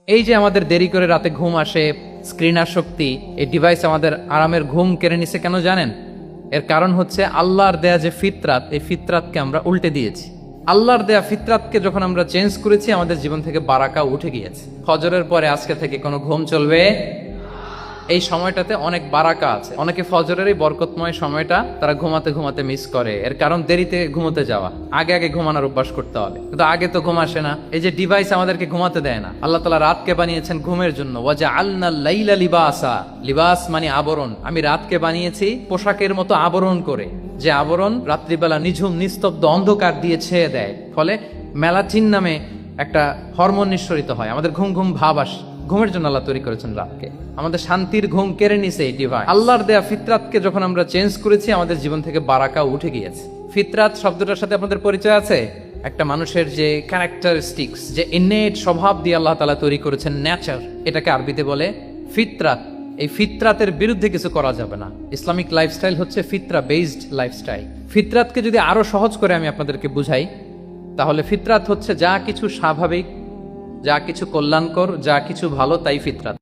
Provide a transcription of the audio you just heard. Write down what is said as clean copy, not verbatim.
এই যে আমাদের দেরি করে রাতে ঘুম আসে, স্ক্রিন আসক্তি, এই ডিভাইস আমাদের আরামের ঘুম কেড়ে নিছে কেন জানেন? এর কারণ হচ্ছে আল্লাহর দেয়া যে ফিতরাত, এই ফিতরাতকে আমরা উল্টে দিয়েছি। আল্লাহর দেয়া ফিতরাতকে যখন আমরা চেঞ্জ করেছি, আমাদের জীবন থেকে বারাকা উঠে গিয়েছে। ফজরের পরে আজকে থেকে কোনো ঘুম চলবে। এই সময়টাতে অনেক বারাকা আছে। অনেকে ফজরের এই বরকতময় সময়টা তারা ঘুমাতে ঘুমাতে মিস করে। এর কারণ দেরিতে ঘুমোতে যাওয়া, আগে আগে ঘুমানোর অভ্যাস করতে হবে, কিন্তু আগে তো ঘুম আসে না। এই যে ডিভাইস আমাদেরকে ঘুমাতে দেয় না। আল্লাহ তাআলা রাতকে বানিয়েছেন ঘুমের জন্য। ওয়াজআলনাল লাইলা লিবাসা, লিবাস মানে আবরণ। আমি রাতকে বানিয়েছি পোশাকের মতো আবরণ করে, যে আবরণ রাত্রিবেলা নিঝুম নিস্তব্ধ অন্ধকার দিয়ে ছেয়ে দেয়। ফলে মেলাটিন নামে একটা হরমোন নিঃসরিত হয়, আমাদের ঘুম ঘুম ভাব আসে। ঘুমের জন্য আল্লাহ তৈরি করেছেন রাতকে। আমাদের শান্তির ঘুম কেড়ে নিছে এই ডিভাইস। আল্লাহর দেয়া ফিতরাতকে যখন আমরা চেঞ্জ করেছি, আমাদের জীবন থেকে বারাকা উঠে গিয়েছে। ফিতরাত শব্দটার সাথে আপনাদের পরিচয় আছে? একটা মানুষের যে ক্যারেক্টারিস্টিক্স, যে ইননেট স্বভাব দিয়ে আল্লাহ তাআলা তৈরি করেছেন, নেচার, এটাকে আরবিতে বলে ফিতরাত। এই ফিতরাতের বিরুদ্ধে কিছু করা যাবে না। ইসলামিক লাইফস্টাইল হচ্ছে ফিতরা বেসড লাইফস্টাইল। ফিতরাতকে যদি আরো সহজ করে আমি আপনাদেরকে বুঝাই, তাহলে ফিতরাত হচ্ছে যা কিছু স্বাভাবিক, যা কিছু কল্যাণকর, যা কিছু ভালো, তাই ফিতরাত।